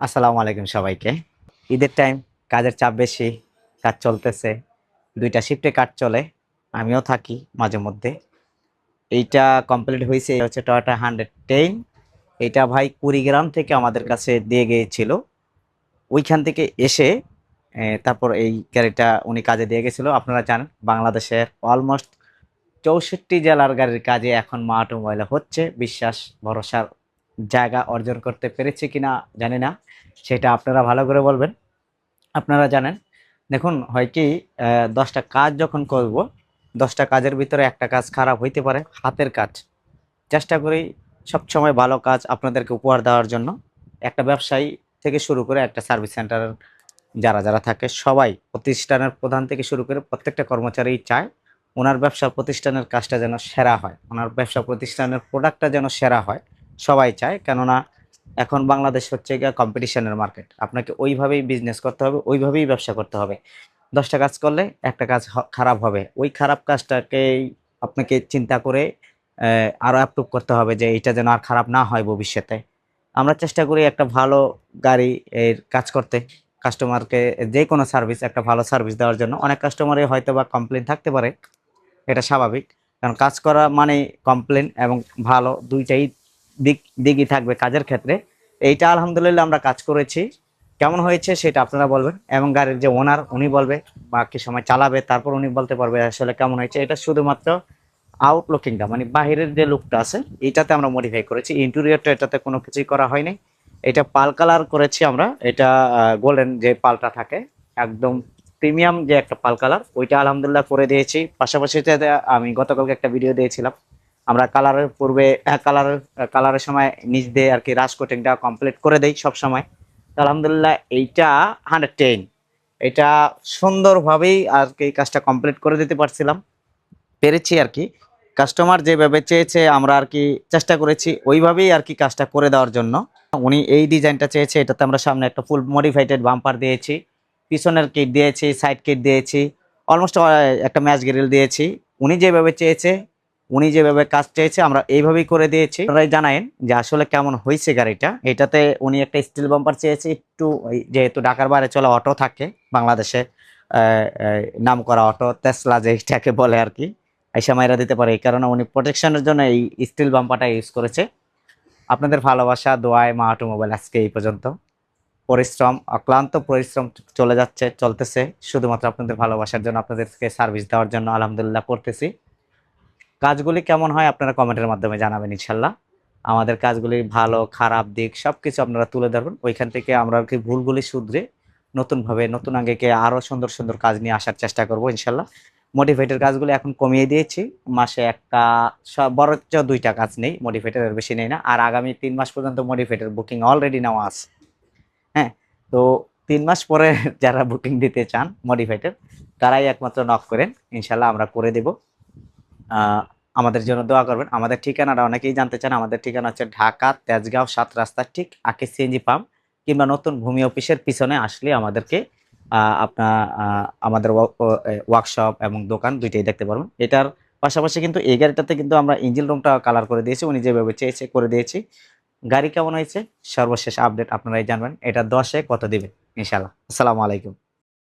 আসসালামু আলাইকুম সবাইকে। ঈদের টাইম, কাজের চাপ বেশি, কাজ চলতেছে। ২ টা শিফটে কাজ চলে। আমিও থাকি মাঝে মধ্যে। এইটা কমপ্লিট হইছে, এটা হচ্ছে টয়োটা 110। এটা ভাই কুড়িগ্রাম থেকে আমাদের কাছে দিয়ে গিয়েছিল। ওইখান থেকে এসে তারপর এই গাড়িটা উনি কাজে দিয়ে গেছিল। আপনারা জানেন বাংলাদেশের অলমোস্ট ৬৪ জেলার গাড়ির কাজে এখন মা অটোমোবাইলে হচ্ছে। বিশ্বাস ভরসার জায়গা অর্জন করতে পেরেছি কিনা জানি না। সেটা আপনারা ভালো করে বলবেন। আপনারা জানেন, দেখুন হয় কি, ১০টা কাজ যখন করব, ১০টা কাজের ভিতরে একটা কাজ খারাপ হইতে পারে, হাতের কাজ। চেষ্টা করি সবসময় ভালো কাজ আপনাদেরকে উপহার দেওয়ার জন্য। একটা ব্যবসায়ী থেকে শুরু করে একটা সার্ভিস সেন্টারের যারা থাকে সবাই, প্রতিষ্ঠানের প্রধান থেকে শুরু করে প্রত্যেকটা কর্মচারী চায় ওনার ব্যবসা প্রতিষ্ঠানের কাজটা যেন সেরা হয়, ওনার ব্যবসা প্রতিষ্ঠানের প্রোডাক্টটা যেন সেরা হয়। সবাই চায়, কেননা এখন বাংলাদেশ হচ্ছে গিয়ে কম্পিটিশনের মার্কেট। আপনাকে ওইভাবেই বিজনেস করতে হবে, ওইভাবেই ব্যবসা করতে হবে। ১০টা কাজ করলে একটা কাজ খারাপ হবে। ওই খারাপ কাজটাকেই আপনাকে চিন্তা করে আরো অ্যাপ্রুভ করতে হবে যে এটা যেন আর খারাপ না হয় ভবিষ্যতে। আমরা চেষ্টা করি একটা ভালো গাড়ি এর কাজ করতে, কাস্টমারকে যেকোনো সার্ভিস, একটা ভালো সার্ভিস দেওয়ার জন্য। অনেক কাস্টমারের হয়তোবা কমপ্লেইন থাকতে পারে, এটা স্বাভাবিক। কারণ কাজ করা মানেই কমপ্লেইন এবং ভালো ২ টাই দিকই থাকবে কাজের ক্ষেত্রে। এইটা আলহামদুলিল্লাহ আমরা কাজ করেছি। কেমন হয়েছে সেটা আপনারা বলবেন, এবং গাড়ির যে ওনার উনি বলবে, বাকি সময় চালাবে তারপর উনি বলতে পারবে আসলে কেমন হয়েছে। এটা শুধুমাত্র আউটলুকিংটা, মানে বাহিরের যে লুকটা আছে এটাতে আমরা মডিফাই করেছি। ইন্টেরিয়রটা এটাতে কোনো কিছুই করা হয়নি। এটা পাল কালার করেছি আমরা। এটা গোল্ডেন যে পালটা থাকে, একদম প্রিমিয়াম যে একটা পাল কালার, ওইটা আলহামদুলিল্লাহ করে দিয়েছি। পাশাপাশি এটাতে আমি গতকালকে একটা ভিডিও দিয়েছিলাম, আমরা কালারের পূর্বে কালারের সময় নিচ দিয়ে আর কি রাশ কোটিংটা কমপ্লিট করে দেই সব সময়। আলহামদুলিল্লাহ এইটা 110, এটা সুন্দরভাবেই আর কি কাজটা কমপ্লিট করে দিতে পেরেছি আর কি। কাস্টমার যেভাবে চেয়েছে আমরা আর কি চেষ্টা করেছি ওইভাবেই আর কি কাজটা করে দেওয়ার জন্য। উনি এই ডিজাইনটা চেয়েছে, এটাতে আমরা সামনে একটা ফুল মডিফাইড বাম্পার দিয়েছি, পিছনের কিট দিয়েছি, সাইড কিট দিয়েছি, অলমোস্ট একটা ম্যাচ গ্রিল দিয়েছি। উনি যেভাবে চেয়েছে, উনি যেভাবে কাজ চেয়েছে আমরা এইভাবেই করে দিয়েছি। আপনারাই জানায়েন যে আসলে কেমন হয়েছে গাড়িটা। এটাতে উনি একটা স্টিল বাম্পার চেয়েছে, একটু যেহেতু ঢাকার বাইরে চলা অটো থাকে বাংলাদেশে, নাম করা অটো তেসলা যেটাকে বলে আর কি, আইসা মাইরা দিতে পারে। এই কারণে উনি প্রোটেকশনের জন্য এই স্টিল বাম্পারটা ইউজ করেছে। আপনাদের ভালোবাসা দোয়ায় মা অটোমোবাইল আজকে এই পর্যন্ত। পরিশ্রম, অক্লান্ত পরিশ্রম চলতেছে শুধুমাত্র আপনাদের ভালোবাসার জন্য, আপনাদেরকে সার্ভিস দেওয়ার জন্য আলহামদুলিল্লাহ করতেছি। কাজগুলি কেমন হয় আপনারা কমেন্টের মাধ্যমে জানাবেন ইনশাল্লাহ। আমাদের কাজগুলির ভালো খারাপ দিক সবকিছু আপনারা তুলে ধরবেন, ওইখান থেকে আমরা আর কি ভুলগুলি শুধরে নতুনভাবে নতুন আঙ্গিকে আরো সুন্দর সুন্দর কাজ নিয়ে আসার চেষ্টা করব ইনশাল্লাহ। মডিফাইডের কাজগুলো এখন কমিয়ে দিয়েছি, মাসে একটা বরঞ্চ ২টা কাজ নেই, মডিফাইডের বেশি নেই না। আর আগামী ৩ মাস পর্যন্ত মডিফাইডের বুকিং অলরেডি নেওয়া আছে। হ্যাঁ, তো ৩ মাস পরে যারা বুকিং দিতে চান মডিফাইডের, তারাই একমাত্র নক করেন, ইনশাল্লাহ আমরা করে দেব। আমাদের জন্য দোয়া করবেন। আমাদের ঠিকানাটা অনেকেই জানতে চান। আমাদের ঠিকানা হচ্ছে ঢাকা তেজগাঁও ৭ রাস্তার ঠিক আকিস সিএনজি পাম্প কিংবা নতুন ভূমি অফিসের পিছনে আসলে আমাদেরকে আমাদের ওয়ার্কশপ এবং দোকান ২ টাই দেখতে পারবেন। এটার পাশাপাশি কিন্তু এই গাড়িটাতে কিন্তু আমরা ইঞ্জিন রুমটা কালার করে দিয়েছি, উনি যেভাবে চেয়েছে করে দিয়েছি। গাড়ি কেমন হয়েছে সর্বশেষ আপডেট আপনারাই জানবেন। এটা ১০ এ কত দিবে ইনশাআল্লাহ। আসসালামু আলাইকুম।